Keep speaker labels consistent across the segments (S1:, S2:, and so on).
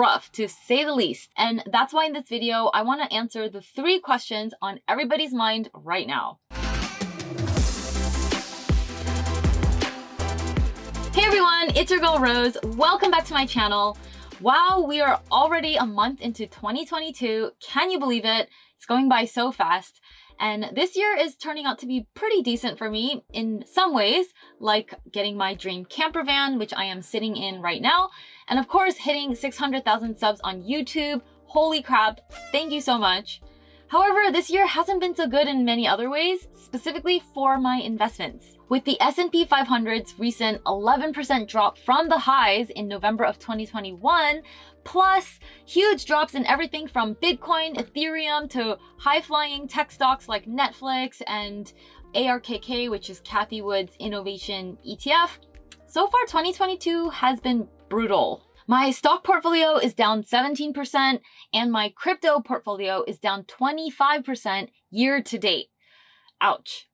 S1: rough to say the least. And that's why in this video, I want to answer the 3 questions on everybody's mind right now. Hey everyone, it's your girl Rose. Welcome back to my channel. Wow, we are already a month into 2022. Can you believe it? It's going by so fast. And this year is turning out to be pretty decent for me in some ways, like getting my dream camper van, which I am sitting in right now. And of course, hitting 600,000 subs on YouTube. Holy crap, thank you so much. However, this year hasn't been so good in many other ways, specifically for my investments. With the S&P 500's recent 11% drop from the highs in November of 2021, plus huge drops in everything from Bitcoin, Ethereum, to high-flying tech stocks like Netflix and ARKK, which is Cathie Wood's Innovation ETF. So far, 2022 has been brutal. My stock portfolio is down 17% and my crypto portfolio is down 25% year to date. Ouch.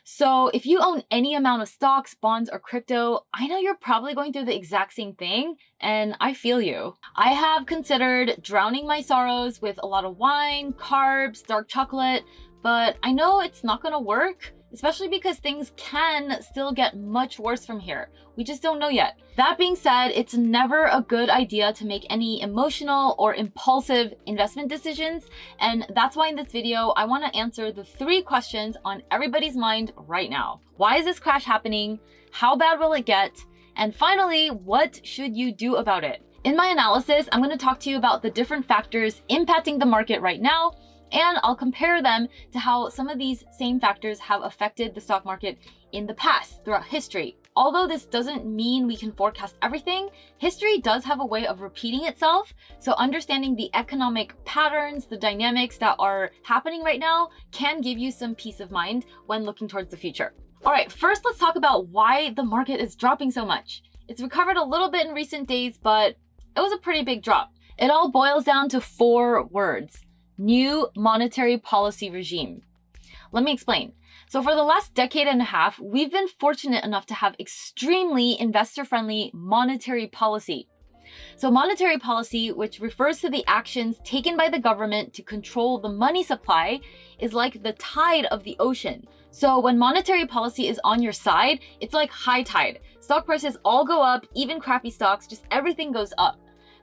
S1: So if you own any amount of stocks, bonds, or crypto, I know you're probably going through the exact same thing, and I feel you. I have considered drowning my sorrows with a lot of wine, carbs, dark chocolate, but I know it's not gonna work, especially because things can still get much worse from here. We just don't know yet. That being said, it's never a good idea to make any emotional or impulsive investment decisions. And that's why in this video, I want to answer the 3 questions on everybody's mind right now. Why is this crash happening? How bad will it get? And finally, what should you do about it? In my analysis, I'm going to talk to you about the different factors impacting the market right now, and I'll compare them to how some of these same factors have affected the stock market in the past, throughout history. Although this doesn't mean we can forecast everything, history does have a way of repeating itself. So understanding the economic patterns, the dynamics that are happening right now can give you some peace of mind when looking towards the future. All right, first let's talk about why the market is dropping so much. It's recovered a little bit in recent days, but it was a pretty big drop. It all boils down to 4 words. New monetary policy regime. Let me explain. So for the last decade and a half, we've been fortunate enough to have extremely investor-friendly monetary policy. So monetary policy, which refers to the actions taken by the government to control the money supply, is like the tide of the ocean. So when monetary policy is on your side, it's like high tide. Stock prices all go up, even crappy stocks, just everything goes up.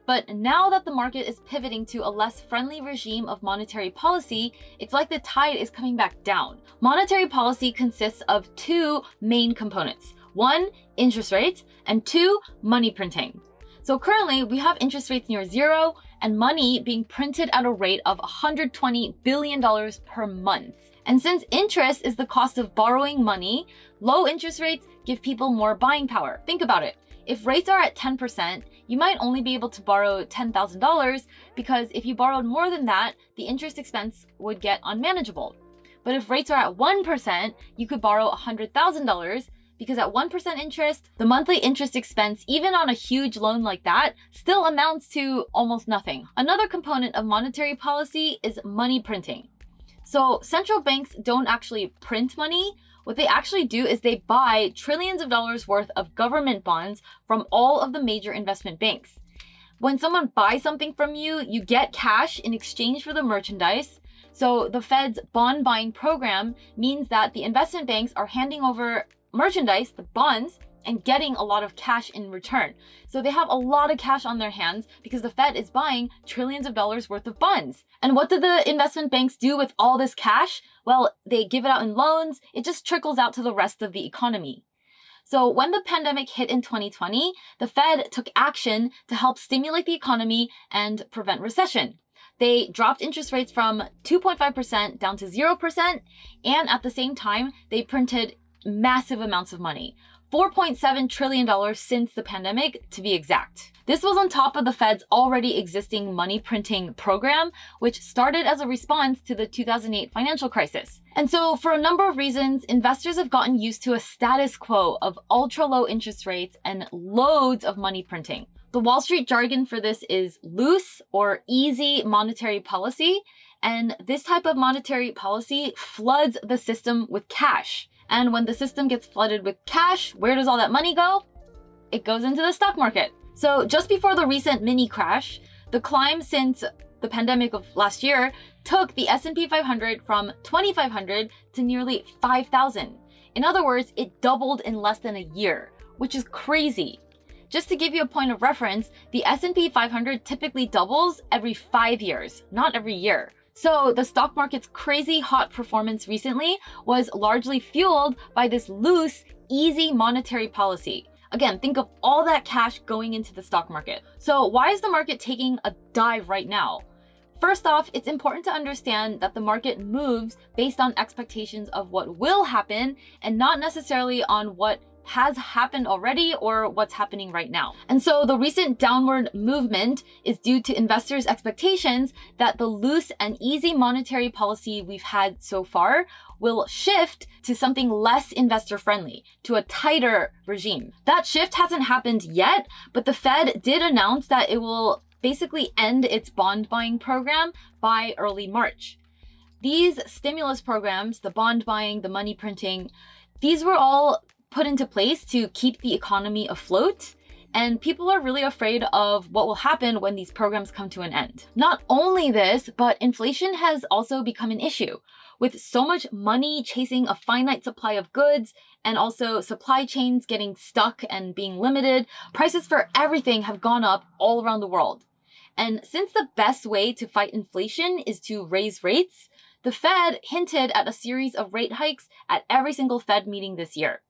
S1: But now that the market is pivoting to a less friendly regime of monetary policy, it's like the tide is coming back down. Monetary policy consists of 2 main components. 1, interest rates, and 2, money printing. So currently, we have interest rates near 0 and money being printed at a rate of $120 billion per month. And since interest is the cost of borrowing money, low interest rates give people more buying power. Think about it. If rates are at 10%, you might only be able to borrow $10,000 because if you borrowed more than that, the interest expense would get unmanageable. But if rates are at 1%, you could borrow $100,000 because at 1% interest, the monthly interest expense, even on a huge loan like that, still amounts to almost nothing. Another component of monetary policy is money printing. So central banks don't actually print money. What they actually do is they buy trillions of dollars worth of government bonds from all of the major investment banks. When someone buys something from you, you get cash in exchange for the merchandise. So the Fed's bond buying program means that the investment banks are handing over merchandise, the bonds, and getting a lot of cash in return. So they have a lot of cash on their hands because the Fed is buying trillions of dollars worth of bonds. And what do the investment banks do with all this cash? Well, they give it out in loans. It just trickles out to the rest of the economy. So when the pandemic hit in 2020, the Fed took action to help stimulate the economy and prevent recession. They dropped interest rates from 2.5% down to 0%, and at the same time, they printed massive amounts of money. $4.7 trillion since the pandemic, to be exact. This was on top of the Fed's already existing money printing program, which started as a response to the 2008 financial crisis. And so for a number of reasons, investors have gotten used to a status quo of ultra low interest rates and loads of money printing. The Wall Street jargon for this is loose or easy monetary policy. And this type of monetary policy floods the system with cash. And when the system gets flooded with cash, where does all that money go? It goes into the stock market. So just before the recent mini crash, The climb since the pandemic of last year took the S&P 500 from 2,500 to nearly 5,000. In other words, it doubled in less than a year, which is crazy. Just to give you a point of reference, the S&P 500 typically doubles every 5 years, not every year. So the stock market's crazy hot performance recently was largely fueled by this loose, easy monetary policy. Again, think of all that cash going into the stock market. So why is the market taking a dive right now? First off, it's important to understand that the market moves based on expectations of what will happen and not necessarily on what has happened already or what's happening right now. And so the recent downward movement is due to investors' expectations that the loose and easy monetary policy we've had so far will shift to something less investor friendly, to a tighter regime. That shift hasn't happened yet, but the Fed did announce that it will basically end its bond buying program by early March. These stimulus programs, the bond buying, the money printing, these were all put into place to keep the economy afloat, and people are really afraid of what will happen when these programs come to an end. Not only this, but inflation has also become an issue. With so much money chasing a finite supply of goods and also supply chains getting stuck and being limited, prices for everything have gone up all around the world. And since the best way to fight inflation is to raise rates, the Fed hinted at a series of rate hikes at every single Fed meeting this year.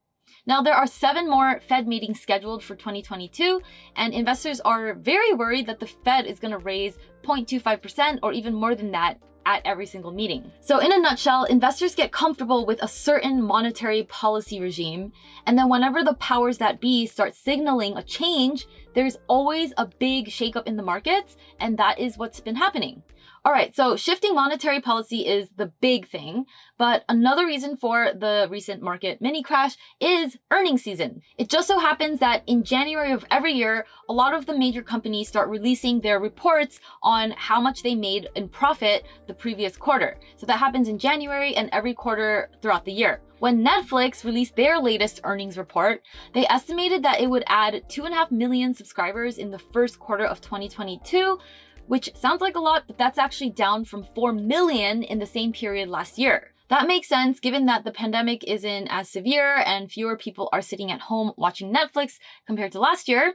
S1: Now, there are 7 more Fed meetings scheduled for 2022, and investors are very worried that the Fed is going to raise 0.25% or even more than that at every single meeting. So in a nutshell, investors get comfortable with a certain monetary policy regime, and then whenever the powers that be start signaling a change, there's always a big shakeup in the markets, and that is what's been happening. All right, so shifting monetary policy is the big thing, but another reason for the recent market mini crash is earnings season. It just so happens that in January of every year, a lot of the major companies start releasing their reports on how much they made in profit the previous quarter. So that happens in January and every quarter throughout the year. When Netflix released their latest earnings report, they estimated that it would add 2.5 million subscribers in the first quarter of 2022, which sounds like a lot, but that's actually down from 4 million in the same period last year. That makes sense given that the pandemic isn't as severe and fewer people are sitting at home watching Netflix compared to last year.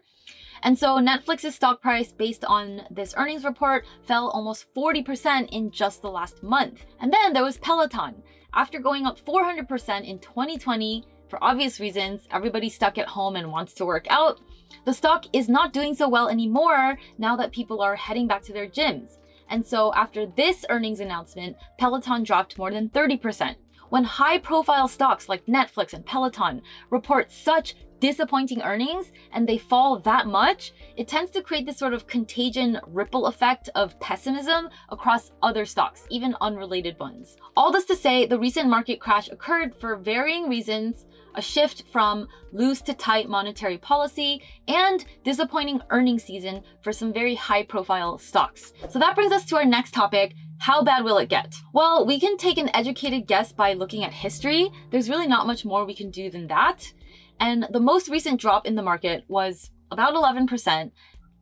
S1: And so Netflix's stock price based on this earnings report fell almost 40% in just the last month. And then there was Peloton. After going up 400% in 2020, for obvious reasons, everybody's stuck at home and wants to work out. The stock is not doing so well anymore now that people are heading back to their gyms. And so after this earnings announcement, Peloton dropped more than 30%. When high-profile stocks like Netflix and Peloton report such disappointing earnings and they fall that much, it tends to create this sort of contagion ripple effect of pessimism across other stocks, even unrelated ones. All this to say, the recent market crash occurred for varying reasons: a shift from loose to tight monetary policy, and disappointing earnings season for some very high-profile stocks. So that brings us to our next topic. How bad will it get? Well, we can take an educated guess by looking at history. There's really not much more we can do than that. And the most recent drop in the market was about 11%.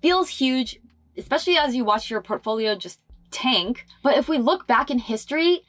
S1: Feels huge, especially as you watch your portfolio just tank. But if we look back in history,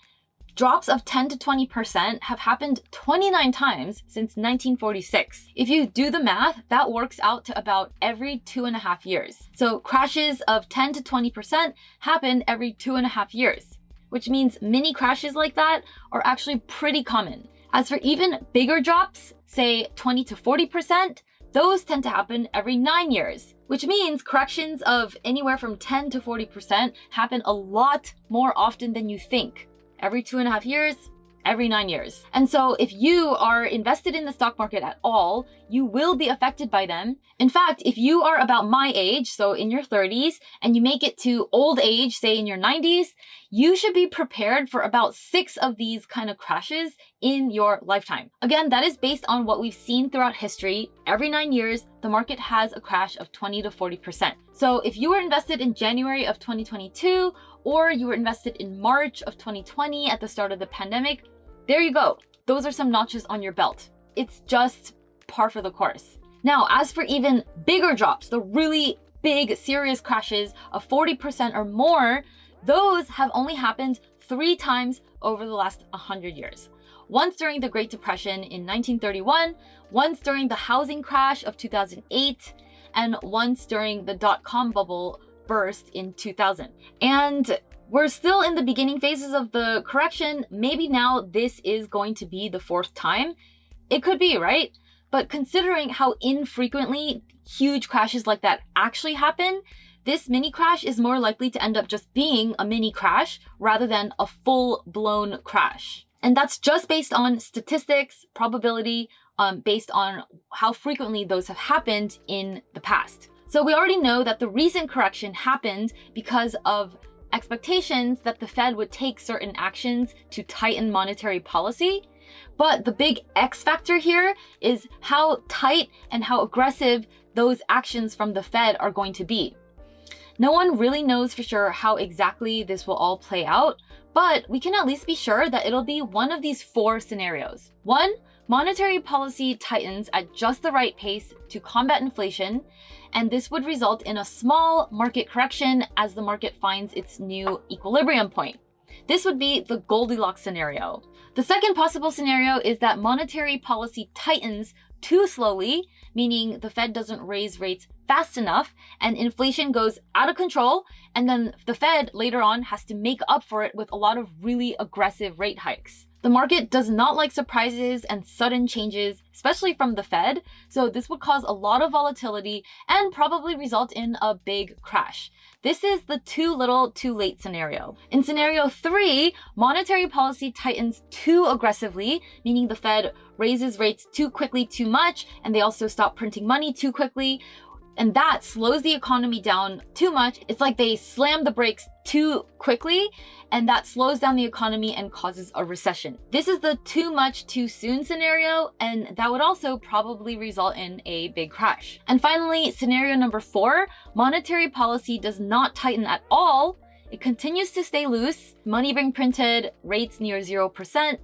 S1: drops of 10 to 20% have happened 29 times since 1946. If you do the math, that works out to about every 2.5 years. So crashes of 10 to 20% happen every 2.5 years, which means mini crashes like that are actually pretty common. As for even bigger drops, say 20 to 40%, those tend to happen every 9 years, which means corrections of anywhere from 10 to 40% happen a lot more often than you think. Every 2.5 years, every 9 years. And so if you are invested in the stock market at all, you will be affected by them. In fact, if you are about my age, so in your 30s, and you make it to old age, say in your 90s, you should be prepared for about 6 of these kind of crashes in your lifetime. Again, that is based on what we've seen throughout history. Every 9 years, the market has a crash of 20 to 40%. So if you were invested in January of 2022, or you were invested in March of 2020 at the start of the pandemic, there you go. Those are some notches on your belt. It's just par for the course. Now, as for even bigger drops, the really big serious crashes of 40% or more, those have only happened 3 times over the last 100 years. Once during the Great Depression in 1931, once during the housing crash of 2008, and once during the dot-com bubble burst in 2000. And we're still in the beginning phases of the correction. Maybe now this is going to be the 4th time. It could be, right? But considering how infrequently huge crashes like that actually happen, this mini crash is more likely to end up just being a mini crash rather than a full-blown crash. And that's just based on statistics, probability, based on how frequently those have happened in the past. So we already know that the recent correction happened because of expectations that the Fed would take certain actions to tighten monetary policy. But the big X factor here is how tight and how aggressive those actions from the Fed are going to be. No one really knows for sure how exactly this will all play out, but we can at least be sure that it'll be one of these 4 scenarios. 1, monetary policy tightens at just the right pace to combat inflation, and this would result in a small market correction as the market finds its new equilibrium point. This would be the Goldilocks scenario. The second possible scenario is that monetary policy tightens too slowly, meaning the Fed doesn't raise rates fast enough and inflation goes out of control, and then the Fed later on has to make up for it with a lot of really aggressive rate hikes. The market does not like surprises and sudden changes, especially from the Fed, so this would cause a lot of volatility and probably result in a big crash. This is the too little, too late scenario. In scenario 3, monetary policy tightens too aggressively, meaning the Fed raises rates too quickly, too much, and they also stop printing money too quickly. And that slows the economy down too much. It's like they slam the brakes too quickly, and that slows down the economy and causes a recession. This is the too much too soon scenario, and that would also probably result in a big crash. And finally, scenario number 4, monetary policy does not tighten at all. It continues to stay loose, money being printed, rates near 0%,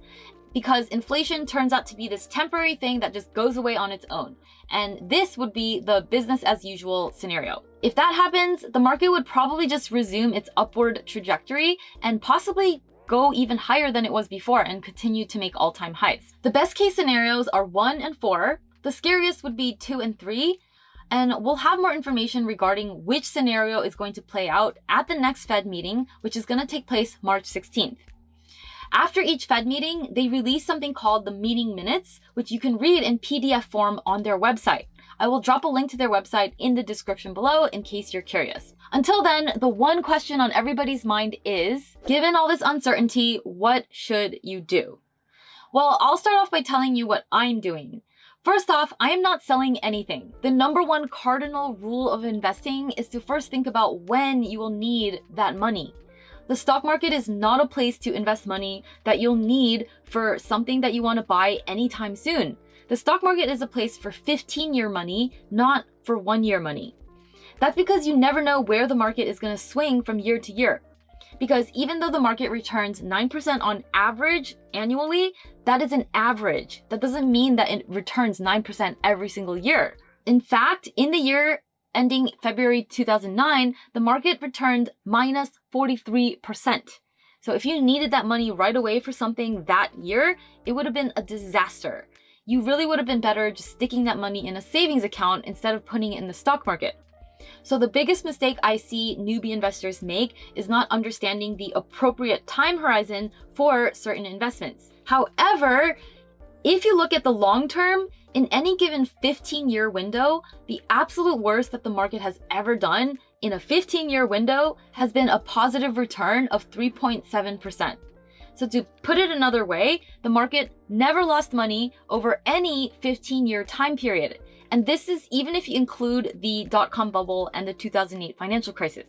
S1: because inflation turns out to be this temporary thing that just goes away on its own. And this would be the business as usual scenario. If that happens, the market would probably just resume its upward trajectory and possibly go even higher than it was before and continue to make all-time highs. The best case scenarios are 1 and 4. The scariest would be 2 and 3. And we'll have more information regarding which scenario is going to play out at the next Fed meeting, which is going to take place March 16th. After each Fed meeting, they release something called the meeting minutes, which you can read in PDF form on their website. I will drop a link to their website in the description below in case you're curious. Until then, the one question on everybody's mind is, given all this uncertainty, what should you do? Well, I'll start off by telling you what I'm doing. First off, I am not selling anything. The number 1 cardinal rule of investing is to first think about when you will need that money. The stock market is not a place to invest money that you'll need for something that you want to buy anytime soon. The stock market is a place for 15-year money, not for 1-year money. That's because you never know where the market is going to swing from year to year. Because even though the market returns 9% on average annually, that is an average. That doesn't mean that it returns 9% every single year. In fact, in the year ending February 2009, the market returned minus 43%. So if you needed that money right away for something that year, it would have been a disaster. You really would have been better just sticking that money in a savings account instead of putting it in the stock market. So the biggest mistake I see newbie investors make is not understanding the appropriate time horizon for certain investments. However, if you look at the long term, in any given 15-year window, the absolute worst that the market has ever done in a 15-year window has been a positive return of 3.7%. So to put it another way, the market never lost money over any 15-year time period. And this is even if you include the dot-com bubble and the 2008 financial crisis.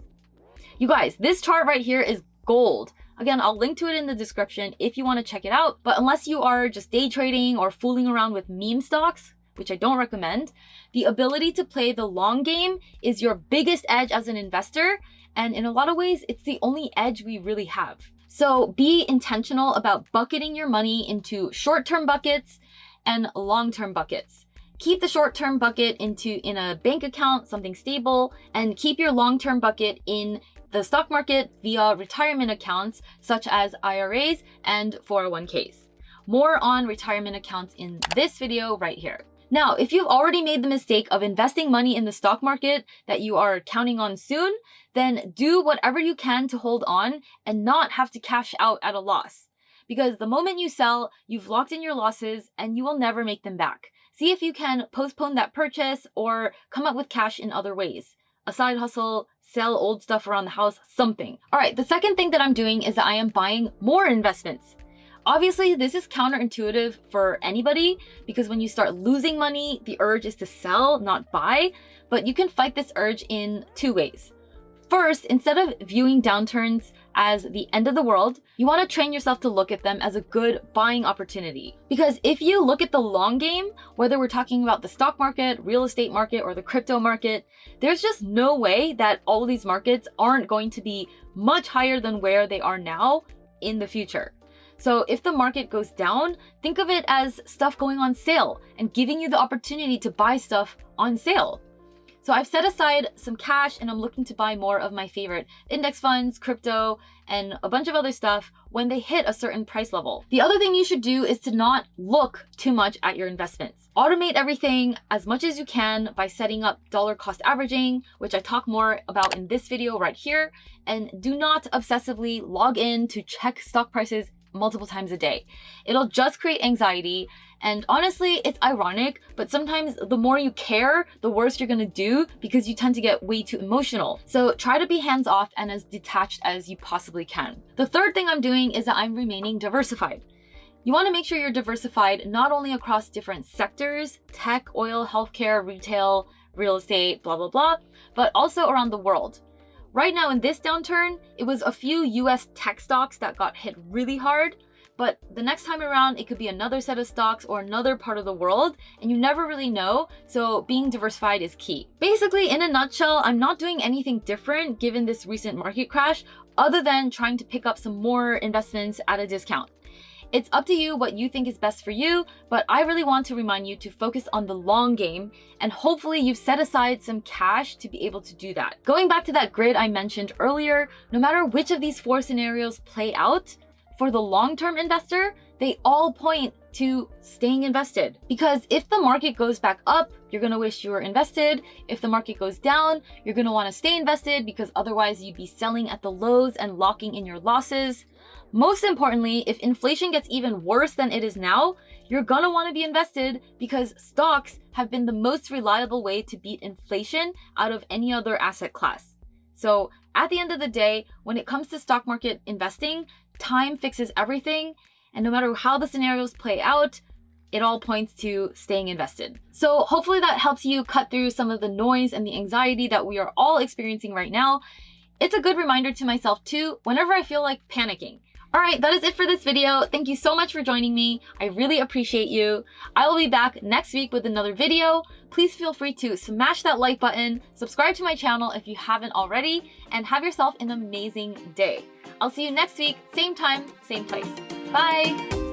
S1: You guys, this chart right here is gold. Again, I'll link to it in the description if you want to check it out. But unless you are just day trading or fooling around with meme stocks, which I don't recommend, the ability to play the long game is your biggest edge as an investor. And in a lot of ways, it's the only edge we really have. So be intentional about bucketing your money into short-term buckets and long-term buckets. Keep the short-term bucket in a bank account, something stable, and keep your long-term bucket in the stock market via retirement accounts such as IRAs and 401ks. More on retirement accounts in this video right here. Now, if you've already made the mistake of investing money in the stock market that you are counting on soon, then do whatever you can to hold on and not have to cash out at a loss. Because the moment you sell, you've locked in your losses and you will never make them back. See if you can postpone that purchase or come up with cash in other ways. A side hustle, sell old stuff around the house, something. All right, the second thing that I'm doing is that I am buying more investments. Obviously, this is counterintuitive for anybody because when you start losing money, the urge is to sell, not buy. But you can fight this urge in two ways. First, instead of viewing downturns as the end of the world, you want to train yourself to look at them as a good buying opportunity. Because if you look at the long game, whether we're talking about the stock market, real estate market, or the crypto market, there's just no way that all of these markets aren't going to be much higher than where they are now in the future. So if the market goes down, think of it as stuff going on sale and giving you the opportunity to buy stuff on sale. So I've set aside some cash and I'm looking to buy more of my favorite index funds, crypto, and a bunch of other stuff when they hit a certain price level. The other thing you should do is to not look too much at your investments. Automate everything as much as you can by setting up dollar cost averaging, which I talk more about in this video right here. And do not obsessively log in to check stock prices multiple times a day. It'll just create anxiety. And honestly, it's ironic, but sometimes the more you care, the worse you're gonna do because you tend to get way too emotional. So try to be hands-off and as detached as you possibly can. The third thing I'm doing is that I'm remaining diversified. You wanna make sure you're diversified not only across different sectors, tech, oil, healthcare, retail, real estate, blah, blah, blah, but also around the world. Right now in this downturn, it was a few US tech stocks that got hit really hard, but the next time around, it could be another set of stocks or another part of the world, and you never really know, so being diversified is key. Basically, in a nutshell, I'm not doing anything different given this recent market crash, other than trying to pick up some more investments at a discount. It's up to you what you think is best for you, but I really want to remind you to focus on the long game, and hopefully you've set aside some cash to be able to do that. Going back to that grid I mentioned earlier, no matter which of these four scenarios play out, for the long-term investor, they all point to staying invested. Because if the market goes back up, you're gonna wish you were invested. If the market goes down, you're gonna wanna stay invested because otherwise you'd be selling at the lows and locking in your losses. Most importantly, if inflation gets even worse than it is now, you're gonna wanna be invested because stocks have been the most reliable way to beat inflation out of any other asset class. So at the end of the day, when it comes to stock market investing, time fixes everything, and no matter how the scenarios play out, it all points to staying invested. So hopefully that helps you cut through some of the noise and the anxiety that we are all experiencing right now. It's a good reminder to myself too, whenever I feel like panicking. All right, that is it for this video. Thank you so much for joining me. I really appreciate you. I will be back next week with another video. Please feel free to smash that like button, subscribe to my channel if you haven't already, and have yourself an amazing day. I'll see you next week, same time, same place. Bye.